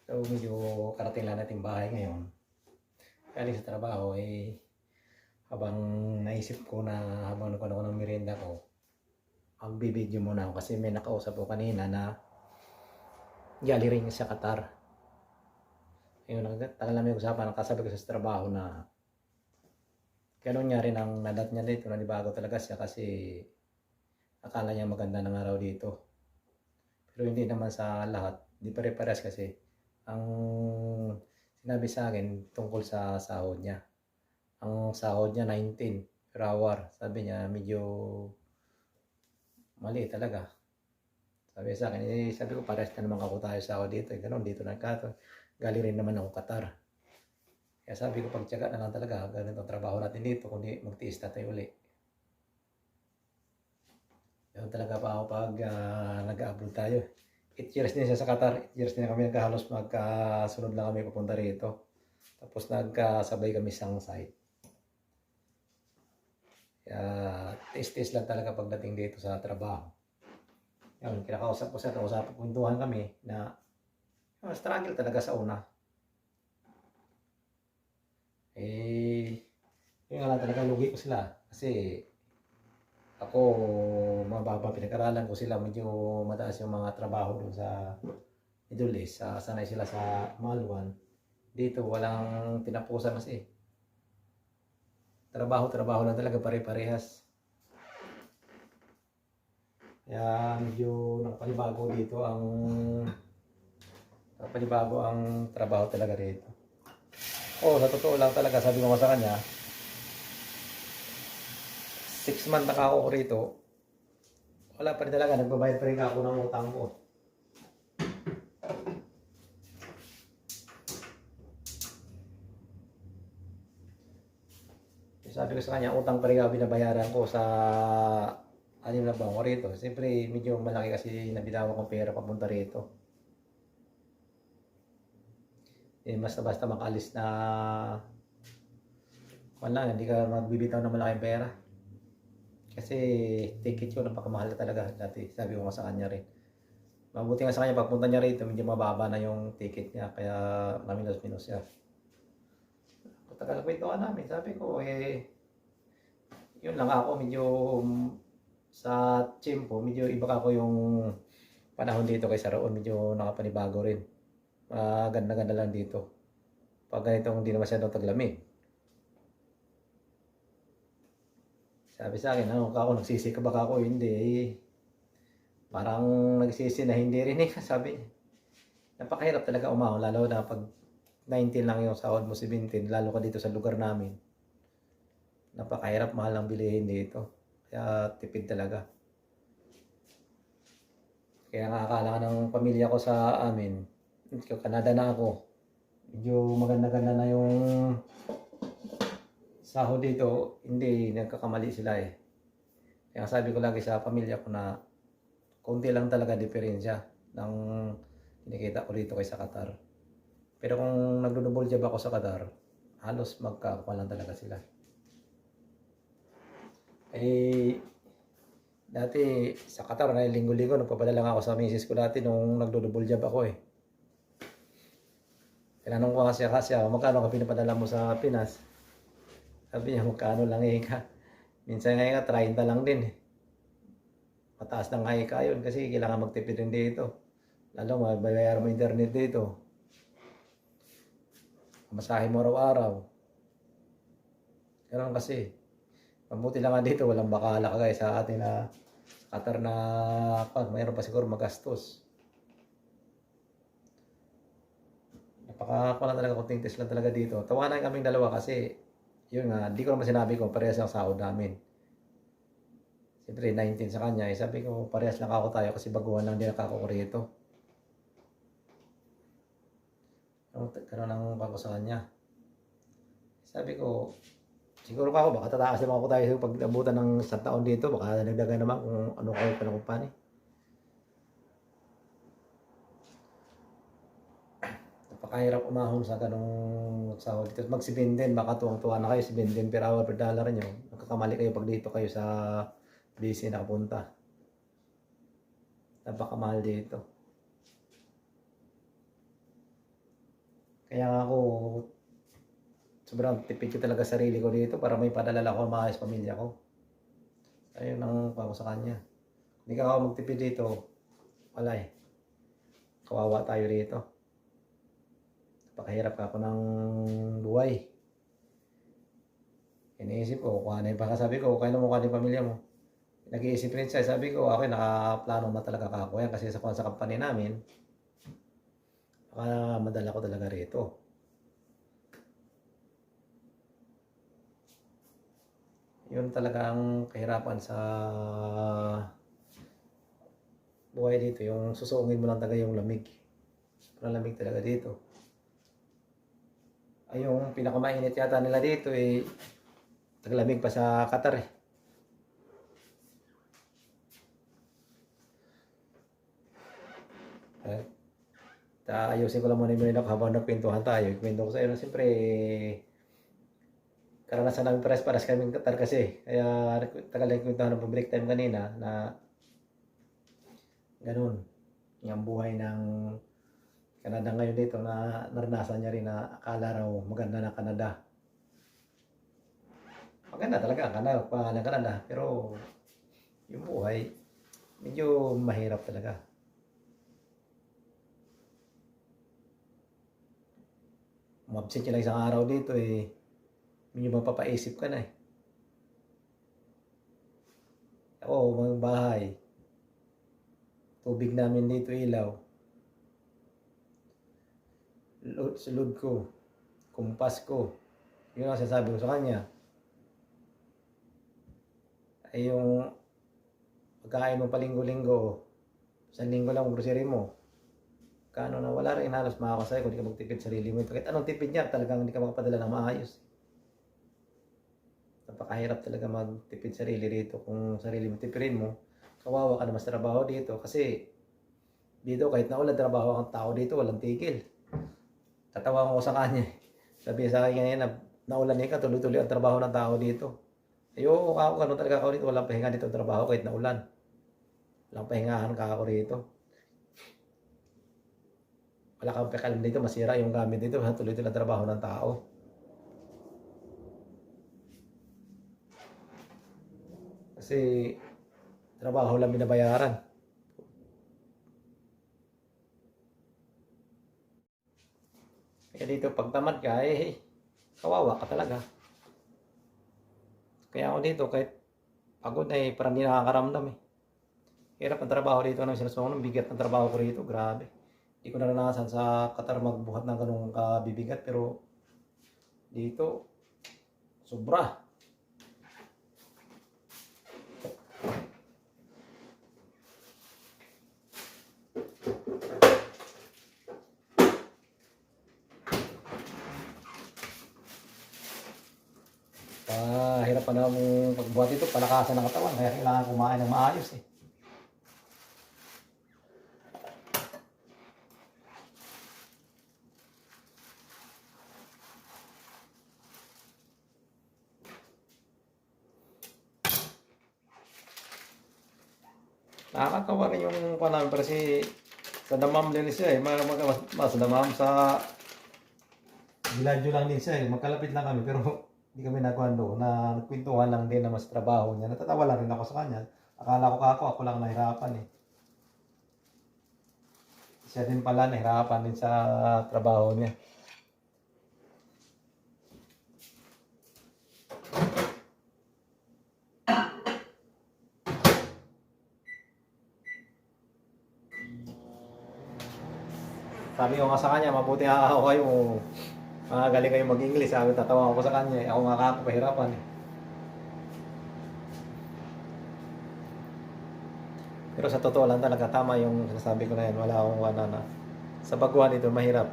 So medyo karating lang natin bahay ngayon. Galing sa trabaho habang naisip ko na habang nagkaroon ako ng merienda ko, magbibideo muna ako kasi may nakausap ko kanina na galing sa Qatar. Ayun, tagal namin usapan, nakasabi ko sa trabaho na ganun niya rin ang nadat niya dito, nanibago talaga siya kasi akala niya maganda ng araw dito. Pero hindi naman sa lahat, di pare-pares kasi ang sinabi sa akin tungkol sa sahod niya. Ang sahod niya 19 per hour. Sabi niya medyo mali talaga. Sabi sa akin, sabi ko pares na naman ako tayo sahod dito. Ganun, dito na kato. Galing rin naman ako Qatar. Kaya sabi ko pagtiyaga na lang talaga. Ganun ang trabaho natin dito. Kundi magtiis na tayo uli. Ganun talaga pa ako pag nag-upload tayo. 8 years din siya sa Qatar. 8 years din kami nagkahalos magkasunod lang kami papunta rito. Tapos nagkasabay kami sa site. Kaya tiis-tiis lang talaga pagdating dito sa trabaho. Yun, kinakausap ko siya, kwentuhan kami na struggle talaga sa una. Yun nga lang talaga lugi ko sila. Kasi ako, mababa pinag-aralan ko sila, medyo mataas yung mga trabaho dun sa Middle East. Sanay sila sa Malwan. Dito, walang tinapusan kasi. Trabaho lang talaga, pare-parehas. Kaya medyo nakapanibago dito nakapanibago ang trabaho talaga dito. Sa totoo lang talaga, sabi ko sa kanya, 6 months na ako rito, wala pa rin talaga, nagbabayad pa rin ako ng utang ko. Sabi ko sa kanya, utang pa rin ako binabayaran ko sa 6 na buwan ko rito. Siyempre, medyo malaki kasi nabitawan kong pera papunta rito. Basta-basta makalis na wala, hindi ka magbibitaw ng malaking pera. Kasi ticket yun, napakamahal na talaga dati. Sabi ko nga sa kanya rin. Mabuti nga sa kanya, pagpunta niya rito, medyo mababa na yung ticket niya. Kaya maminus-minus siya. Patagal kwentuhan namin. Sabi ko, yun lang ako, medyo sa tiyempo, medyo iba ako yung panahon dito kaysa roon. Medyo nakapanibago rin. Ganda-ganda lang dito. Pag ganitong hindi na masyadong taglamig. Sabi sa akin, ako nagsisi ka ba ako? Hindi. Parang nagsisi na hindi rin sabi niya. Napakahirap talaga umahon, lalo na pag 19 lang yung sahod mo, 17, lalo ka dito sa lugar namin. Napakahirap, mahal ang bilihin dito. Kaya tipid talaga. Kaya nga akala ng pamilya ko sa amin, Canada na ako. Medyo maganda-ganda na yung sahod dito, hindi nagkakamali sila Kaya sabi ko lagi sa pamilya ko na konti lang talaga diferensya ng kinikita ko dito kaysa Qatar. Pero kung nagdo-double job ako sa Qatar, halos magkakakuha lang talaga sila. Dati sa Qatar, na linggo-linggo, nagpapadala lang ako sa misis ko dati nung nagdo-double job ako Tinanong ko kasi magkano ka pinapadala mo sa Pinas? Sabi niya, magkano lang ka. Minsan nga 30 lang din Mataas ng ka yun kasi kailangan magtipid rin dito. Lalo mabayaran mo internet dito. Masahe mo araw-araw. Ganun kasi. Mabuti lang nga dito, walang bakala kagaya sa atin na sa Qatar na mayroon pa siguro magastos. Napaka talaga, kunting test lang talaga dito. Tawanan kaming dalawa kasi yun nga, di ko naman sinabi ko parehas ang sahod namin. Siyempre 19 sa kanya, sabi ko parehas lang ako tayo kasi baguhan lang din ako rito. Ganun ang pangko sa kanya. Sabi ko, siguro pa ako, baka tatakas naman ako tayo pag abutan ng 1 taon dito, baka nagdagan naman kung ano kayo panakumpani. Napakahirap umahon sa ganong sahod dito. Mag-7 din, baka tuwang-tuwa na kayo, 7 din per hour per dollar nyo. Nagkakamali kayo pag dito kayo sa busy nakapunta. Napakamahal dito. Kaya nga ako, sobrang tipid ko talaga sarili ko dito para may padalala ko maayos pamilya ko. Ayun ang pa ko sa kanya. Hindi ka ako magtipid dito, wala eh. Kawawa tayo dito. Napakahirap ka ako ng buhay. Iniisip ko, kung ano yung pagkasabi ko, kaya mo yung pamilya mo. Nag-iisip rin siya, sabi ko, okay, nakaplano na talaga ako yan kasi sa company namin, baka madala ko talaga rito. Yun talaga ang kahirapan sa buhay dito, yung susuungin mo lang talaga yung lamig. Parang lamig talaga dito. Ay yung pinakamainit yata nila dito eh, taglamig pa sa Qatar eh. Ayusin ko lang muna yung minok habang nagpintuhan tayo. Kwento ko sa iyo, siyempre, karanasan namin pares kaming Qatar kasi. Kaya tagal na kwento ng break time kanina na ganun. Yung buhay ng Canada ngayon dito na naranasan niya rin na akala raw maganda na Canada. Maganda talaga ang Canada, pangalan Canada. Pero yung buhay, medyo mahirap talaga. Umabsent ka lang isang araw dito eh, medyo mapapaisip ka na eh. Ako, mga bahay, tubig namin dito ilaw, sulod ko, kumpas ko, yun ang sasabi ko sa kanya. Ay yung pagkain mo palinggo-linggo, isang linggo lang grocery mo, kano na wala rin halos makakasaya kung di ka magtipid sarili mo. Kahit anong tipid niya, talagang hindi ka makapadala ng maayos. Napakahirap talaga magtipid sarili dito. Kung sarili mo tipirin mo, kawawa ka naman sa trabaho dito. Kasi dito kahit na ulan trabaho ang tao dito, walang tigil. Tatawa ko sa kanya. Sabi sa akin ngayon na naulan ka, tuloy-tuloy ang trabaho ng tao dito. Ayoko ako, ganun talaga ako dito. Walang pahinga dito ang trabaho kahit na ulan. Walang pahingahan ka ako rito. Wala kang pakalam dito, masira yung gamit dito, tuloy-tuloy ang trabaho ng tao. Kasi trabaho lang binabayaran. Kaya dito pag tamad ka, eh, kawawa ka talaga. Kaya ako dito, kahit pagod na eh, parang hindi nakakaramdam eh. Hirap ang trabaho dito ng sinusunod, bigat ng trabaho ko rito, grabe. Hindi ko naranasan sa Qatar magbuhat ng ganung kabibigat, pero dito, sobra. Hirap pa na mong pagbuhat ito, palakasan ng katawan, kaya kailangan kumain ng maayos eh. Nakakatawa rin yung panahon kasi sa damam din siya eh, mas damam sa Villaggio lang din siya eh, magkalapit lang kami pero hindi kami nakuha doon na nagkwentuhan lang din na mas trabaho niya. Natatawa lang rin ako sa kanya. Akala ko ako lang nahirapan eh. Siya din pala nahirapan din sa trabaho niya. Sabi ko nga sa kanya, mabuti nga ako kayo. Galing kayo mag-English. Sabi, tatawa ako sa kanya. Ako nga ako pahirapan eh. Pero sa totoo lang talaga, tama yung sinasabi ko na yan. Wala akong na. Sa baguhan ito, mahirap.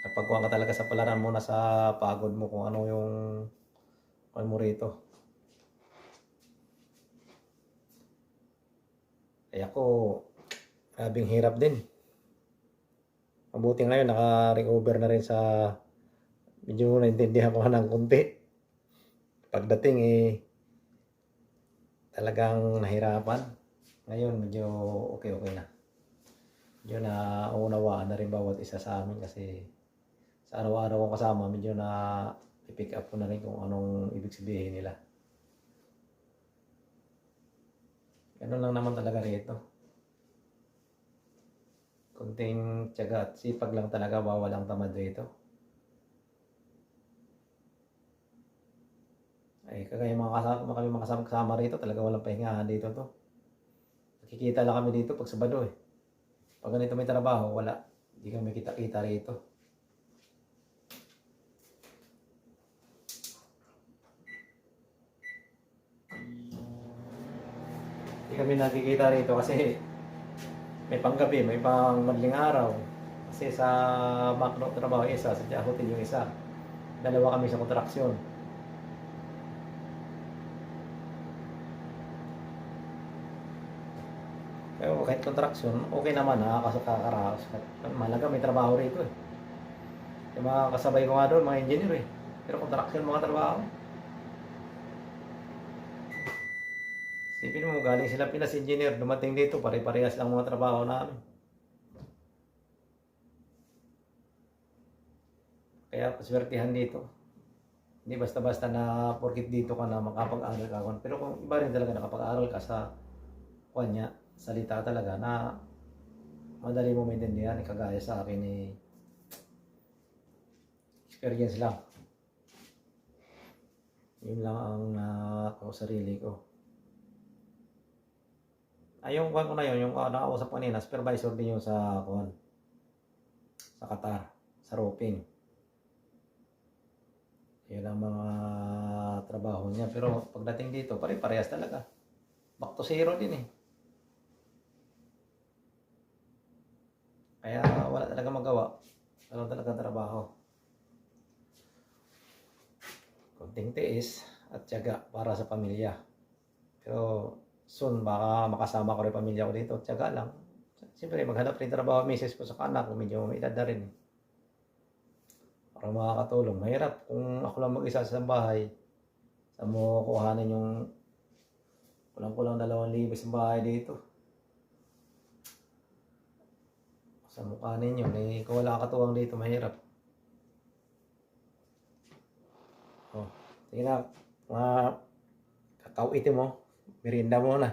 Napagkuhan ka talaga sa palaran mo na sa pagod mo kung ano yung ano mo rito. Kaya ako, grabing hirap din. Mabuti ngayon, naka-recover na rin sa medyo naintindihan ko ng konti. Pagdating eh, talagang nahirapan. Ngayon, medyo okay na. Medyo na unawaan na rin bawat isa sa amin kasi sa araw-araw kong kasama, medyo na i-pick up ko na rin kung anong ibig sabihin nila. Ganun lang naman talaga rito. Kunting tiyaga at sipag lang talaga, bawal ang tamad rito. Ay, kagaya kami mga kasama rito, talaga walang pahingahan dito to. Nakikita lang kami dito pag Sabado eh. Pag ganito may trabaho, wala. Hindi kami kita-kita rito. Hindi kami nakikita rito kasi may panggabi, may pang madaling araw. Kasi sa Macno trabaho isa, sa hotel yung isa. Dalawa kami sa kontraksyon. Pero kahit kontraksyon, okay naman, nakakaraos. Malaga may trabaho rito eh. Yung mga kasabay ko nga doon, mga engineer eh. Pero kontraksyon mga trabaho. Sipin mo, galing sila Pinas engineer, dumating dito, pare-parehas lang mga trabaho namin. Kaya paswertihan dito. Hindi basta-basta na porkit dito ka na makapag-aral ka. Pero kung iba rin talaga nakapag-aral ka sa kanya, salita talaga na madali mo maintindihan, kagaya sa akin eh, experience lang. Yun lang ang ako sarili ko. Ay, yung kwan ko na yun, yung nakausap ko kanina, supervisor din yun sa kwan, sa Qatar, sa roping. Yun ang mga trabaho niya. Pero pagdating dito, pare-parehas talaga. Back to zero din eh. Kaya wala talaga magawa. Wala talaga trabaho. Kunting tiis at tiyaga para sa pamilya. Pero soon baka makasama ko rin pamilya ko dito. Tiyaga lang. Siyempre maghanap rin trabaho misis ko sa kanak. Medyo may edad na rin. Para makakatulong. Mahirap kung ako lang mag-isa sa bahay. Saan mo kuhanin yung kulang-kulang 2,000 sa bahay dito. Sa mukha ninyo, eh, kung wala katuwang dito, mahirap. Oh, sige na, mga kakao itim mo, merienda mo na.